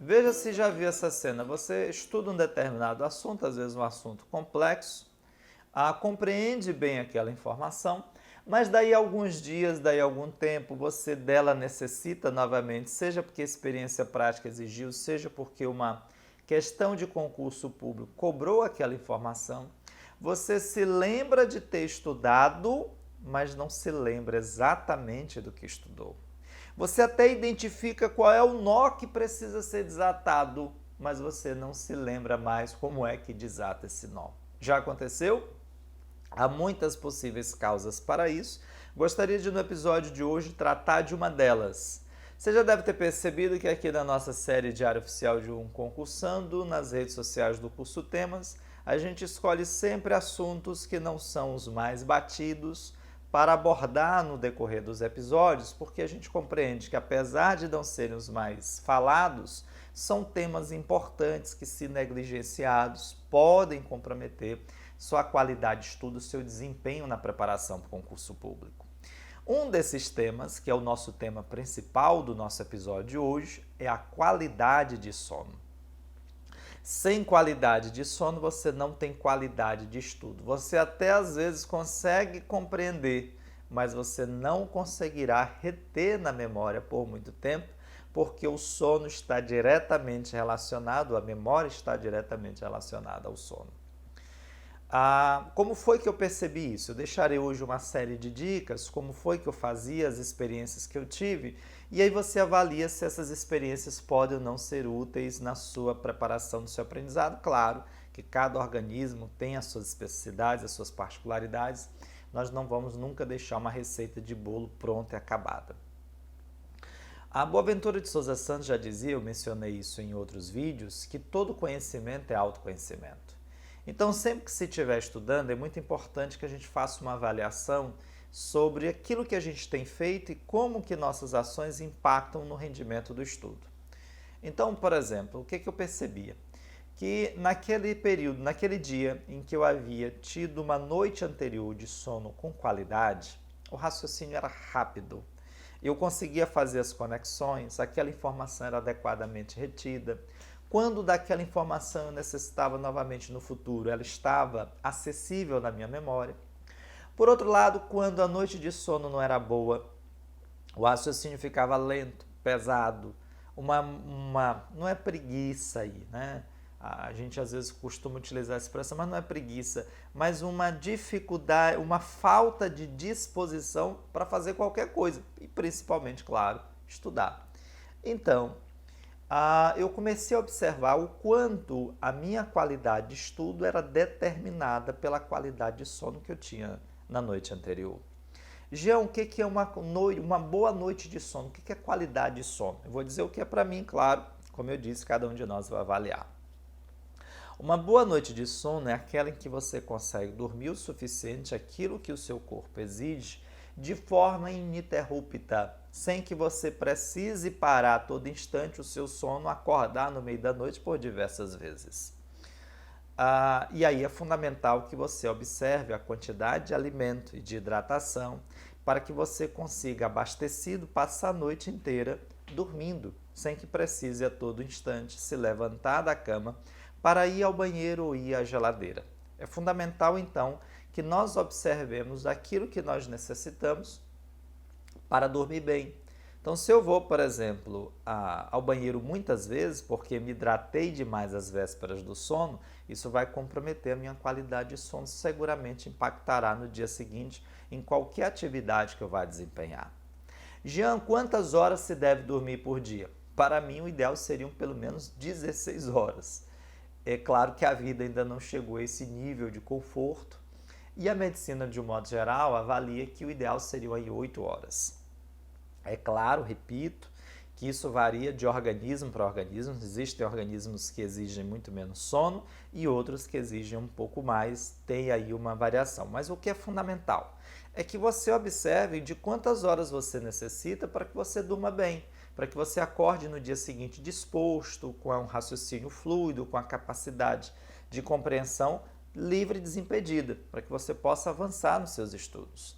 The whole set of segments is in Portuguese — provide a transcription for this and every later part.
Veja se já viu essa cena. Você estuda um determinado assunto, às vezes um assunto complexo, compreende bem aquela informação, mas daí a alguns dias, daí a algum tempo, você dela necessita novamente, seja porque a experiência prática exigiu, seja porque uma questão de concurso público cobrou aquela informação, você se lembra de ter estudado, mas não se lembra exatamente do que estudou. Você até identifica qual é o nó que precisa ser desatado, mas você não se lembra mais como é que desata esse nó. Já aconteceu? Há muitas possíveis causas para isso. Gostaria de, no episódio de hoje, tratar de uma delas. Você já deve ter percebido que aqui na nossa série Diário Oficial de um Concursando, nas redes sociais do curso Temas, a gente escolhe sempre assuntos que não são os mais batidos para abordar no decorrer dos episódios, porque a gente compreende que, apesar de não serem os mais falados, são temas importantes que, se negligenciados, podem comprometer sua qualidade de estudo, seu desempenho na preparação para o concurso público. Um desses temas, que é o nosso tema principal do nosso episódio de hoje, é a qualidade de sono. Sem qualidade de sono, você não tem qualidade de estudo. Você até às vezes consegue compreender, mas você não conseguirá reter na memória por muito tempo, porque o sono está diretamente relacionado, a memória está diretamente relacionada ao sono. Como foi que eu percebi isso? Eu deixarei hoje uma série de dicas, como foi que eu fazia, as experiências que eu tive, e aí você avalia se essas experiências podem ou não ser úteis na sua preparação do seu aprendizado. Claro que cada organismo tem as suas especificidades, as suas particularidades, nós não vamos nunca deixar uma receita de bolo pronta e acabada. A Boaventura de Souza Santos já dizia, eu mencionei isso em outros vídeos, que todo conhecimento é autoconhecimento. Então, sempre que se estiver estudando, é muito importante que a gente faça uma avaliação sobre aquilo que a gente tem feito e como que nossas ações impactam no rendimento do estudo. Então, por exemplo, o que eu percebia? Que naquele período, naquele dia em que eu havia tido uma noite anterior de sono com qualidade, o raciocínio era rápido. Eu conseguia fazer as conexões, aquela informação era adequadamente retida. Quando daquela informação eu necessitava novamente no futuro, ela estava acessível na minha memória. Por outro lado, quando a noite de sono não era boa, o raciocínio ficava lento, pesado, não é preguiça aí, né? A gente às vezes costuma utilizar essa expressão, mas não é preguiça, mas uma dificuldade, uma falta de disposição para fazer qualquer coisa, e principalmente, claro, estudar. Então, eu comecei a observar o quanto a minha qualidade de estudo era determinada pela qualidade de sono que eu tinha na noite anterior. Jean, o que é uma boa noite de sono? O que é qualidade de sono? Eu vou dizer o que é para mim, claro, como eu disse, cada um de nós vai avaliar. Uma boa noite de sono é aquela em que você consegue dormir o suficiente, aquilo que o seu corpo exige, de forma ininterrupta, sem que você precise parar a todo instante o seu sono, acordar no meio da noite por diversas vezes. E aí é fundamental que você observe a quantidade de alimento e de hidratação para que você consiga, abastecido, passar a noite inteira dormindo, sem que precise a todo instante se levantar da cama para ir ao banheiro ou ir à geladeira. É fundamental, então, que nós observemos aquilo que nós necessitamos para dormir bem. Então, se eu vou, por exemplo, ao banheiro muitas vezes, porque me hidratei demais às vésperas do sono, isso vai comprometer a minha qualidade de sono, seguramente impactará no dia seguinte em qualquer atividade que eu vá desempenhar. Jean, quantas horas se deve dormir por dia? Para mim, o ideal seriam pelo menos 16 horas. É claro que a vida ainda não chegou a esse nível de conforto e a medicina, de um modo geral, avalia que o ideal seriam aí 8 horas. É claro, repito, que isso varia de organismo para organismo. Existem organismos que exigem muito menos sono e outros que exigem um pouco mais, tem aí uma variação. Mas o que é fundamental é que você observe de quantas horas você necessita para que você durma bem, para que você acorde no dia seguinte disposto, com um raciocínio fluido, com a capacidade de compreensão livre e desimpedida, para que você possa avançar nos seus estudos.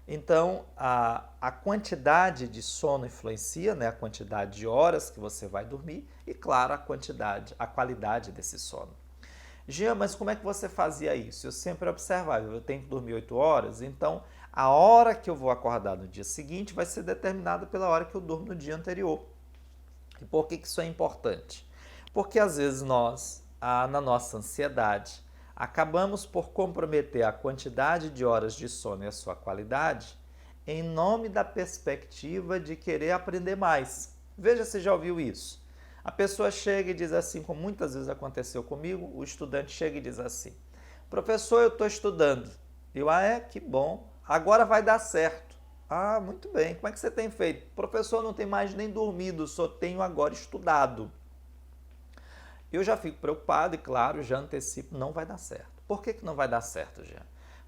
Então, a quantidade de sono influencia, né, a quantidade de horas que você vai dormir e, claro, a qualidade desse sono. Jean, mas como é que você fazia isso? Eu sempre observava, eu tenho que dormir 8 horas, então a hora que eu vou acordar no dia seguinte vai ser determinada pela hora que eu durmo no dia anterior. E por que isso é importante? Porque às vezes nós, na nossa ansiedade, acabamos por comprometer a quantidade de horas de sono e a sua qualidade em nome da perspectiva de querer aprender mais. Veja se já ouviu isso. A pessoa chega e diz assim, como muitas vezes aconteceu comigo, o estudante chega e diz assim, professor, eu estou estudando. Eu, que bom, agora vai dar certo. Ah, muito bem, como é que você tem feito? Professor, não tem mais nem dormido, só tenho agora estudado. Eu já fico preocupado e, claro, já antecipo, não vai dar certo. Por que não vai dar certo, Jean?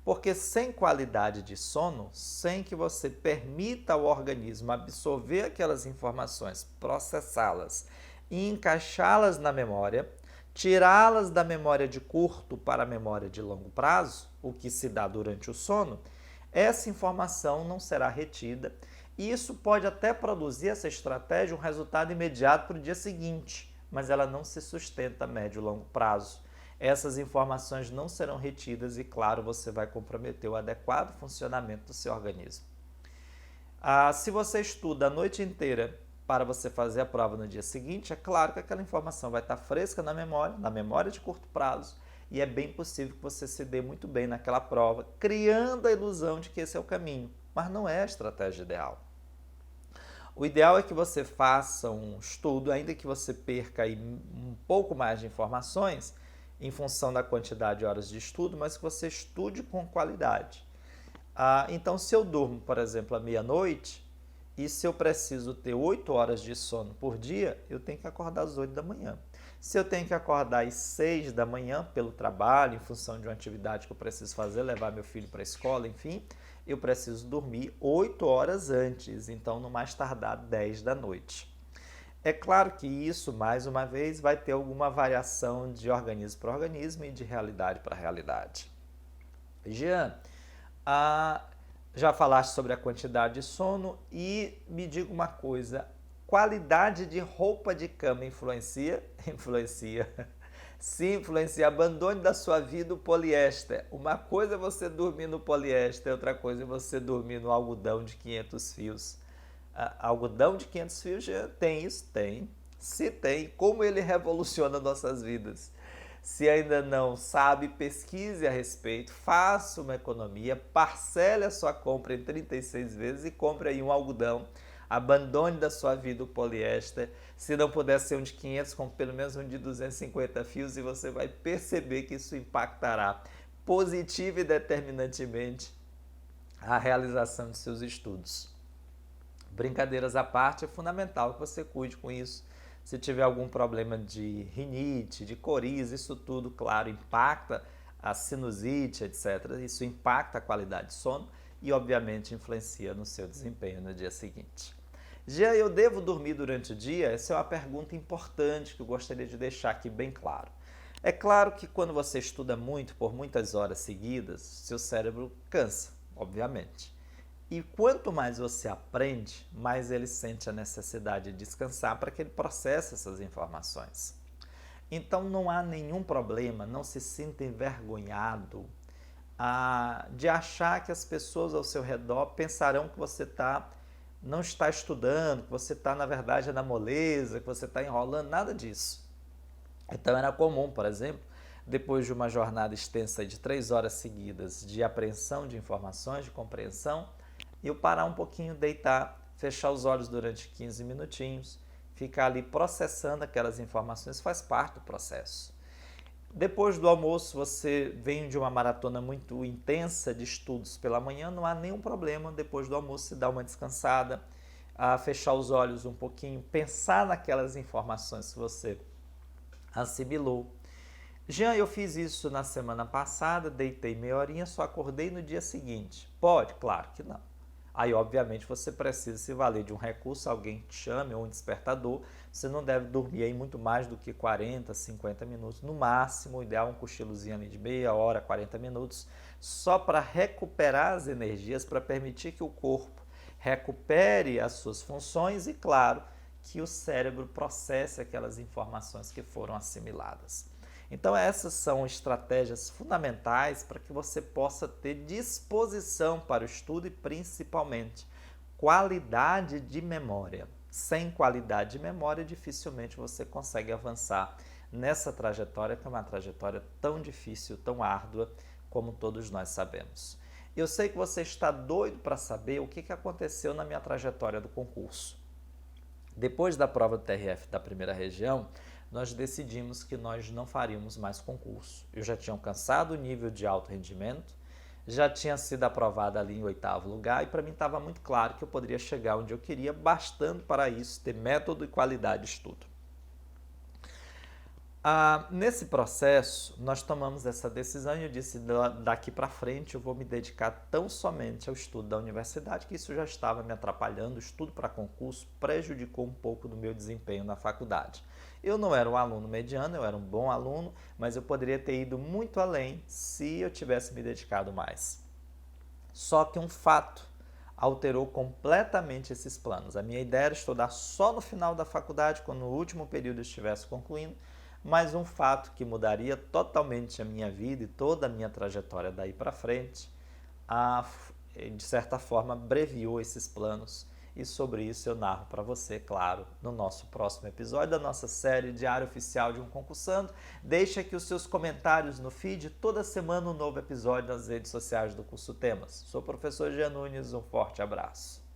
Porque sem qualidade de sono, sem que você permita ao organismo absorver aquelas informações, processá-las e encaixá-las na memória, tirá-las da memória de curto para a memória de longo prazo, o que se dá durante o sono, essa informação não será retida e isso pode até produzir essa estratégia um resultado imediato para o dia seguinte, mas ela não se sustenta a médio e longo prazo. Essas informações não serão retidas e, claro, você vai comprometer o adequado funcionamento do seu organismo. Se você estuda a noite inteira para você fazer a prova no dia seguinte, é claro que aquela informação vai estar fresca na memória de curto prazo, e é bem possível que você se dê muito bem naquela prova, criando a ilusão de que esse é o caminho, mas não é a estratégia ideal. O ideal é que você faça um estudo, ainda que você perca aí um pouco mais de informações, em função da quantidade de horas de estudo, mas que você estude com qualidade. Então, se eu durmo, por exemplo, à meia-noite, e se eu preciso ter 8 horas de sono por dia, eu tenho que acordar às 8 da manhã. Se eu tenho que acordar às 6 da manhã pelo trabalho, em função de uma atividade que eu preciso fazer, levar meu filho para a escola, enfim, eu preciso dormir 8 horas antes, então no mais tardar 10 da noite. É claro que isso, mais uma vez, vai ter alguma variação de organismo para organismo e de realidade para realidade. Jean, já falaste sobre a quantidade de sono e me diga uma coisa, qualidade de roupa de cama influencia? Influencia. Sim, influencia. Abandone da sua vida o poliéster. Uma coisa é você dormir no poliéster, outra coisa é você dormir no algodão de 500 fios. Algodão de 500 fios já tem isso? Tem. Se tem, como ele revoluciona nossas vidas? Se ainda não sabe, pesquise a respeito, faça uma economia, parcele a sua compra em 36 vezes e compre aí um algodão. Abandone da sua vida o poliéster. Se não puder ser um de 500, compre pelo menos um de 250 fios e você vai perceber que isso impactará positiva e determinantemente a realização de seus estudos. Brincadeiras à parte, é fundamental que você cuide com isso. Se tiver algum problema de rinite, de coriza, isso tudo, claro, impacta a sinusite, etc. Isso impacta a qualidade de sono e, obviamente, influencia no seu desempenho no dia seguinte. Já eu devo dormir durante o dia? Essa é uma pergunta importante que eu gostaria de deixar aqui bem claro. É claro que quando você estuda muito, por muitas horas seguidas, seu cérebro cansa, obviamente. E quanto mais você aprende, mais ele sente a necessidade de descansar para que ele processe essas informações. Então não há nenhum problema, não se sinta envergonhado de achar que as pessoas ao seu redor pensarão que você não está estudando, que você está, na verdade, na moleza, que você está enrolando, nada disso. Então era comum, por exemplo, depois de uma jornada extensa de 3 horas seguidas de apreensão de informações, de compreensão, eu parar um pouquinho, deitar, fechar os olhos durante 15 minutinhos, ficar ali processando aquelas informações, faz parte do processo. Depois do almoço, você vem de uma maratona muito intensa de estudos pela manhã, não há nenhum problema, depois do almoço, se dá uma descansada, fechar os olhos um pouquinho, pensar naquelas informações que você assimilou. Jean, eu fiz isso na semana passada, deitei meia horinha, só acordei no dia seguinte. Pode? Claro que não. Aí, obviamente, você precisa se valer de um recurso, alguém te chame ou um despertador. Você não deve dormir aí muito mais do que 40, 50 minutos. No máximo, o ideal é um cochilozinho ali de meia hora, 40 minutos, só para recuperar as energias, para permitir que o corpo recupere as suas funções e, claro, que o cérebro processe aquelas informações que foram assimiladas. Então, essas são estratégias fundamentais para que você possa ter disposição para o estudo e, principalmente, qualidade de memória. Sem qualidade de memória, dificilmente você consegue avançar nessa trajetória, que é uma trajetória tão difícil, tão árdua, como todos nós sabemos. Eu sei que você está doido para saber o que aconteceu na minha trajetória do concurso. Depois da prova do TRF da primeira região, nós decidimos que nós não faríamos mais concurso. Eu já tinha alcançado o nível de alto rendimento, já tinha sido aprovado ali em 8º lugar e para mim estava muito claro que eu poderia chegar onde eu queria, bastando para isso ter método e qualidade de estudo. Nesse processo, nós tomamos essa decisão e eu disse, daqui para frente eu vou me dedicar tão somente ao estudo da universidade, que isso já estava me atrapalhando. O estudo para concurso prejudicou um pouco do meu desempenho na faculdade. Eu não era um aluno mediano, eu era um bom aluno, mas eu poderia ter ido muito além se eu tivesse me dedicado mais. Só que um fato alterou completamente esses planos. A minha ideia era estudar só no final da faculdade, quando o último período estivesse concluindo, mas um fato que mudaria totalmente a minha vida e toda a minha trajetória daí para frente, de certa forma, abreviou esses planos. E sobre isso eu narro para você, claro, no nosso próximo episódio da nossa série Diário Oficial de um Concursando. Deixe aqui os seus comentários no feed, toda semana um novo episódio nas redes sociais do Curso Temas. Sou o professor Jean Nunes, um forte abraço.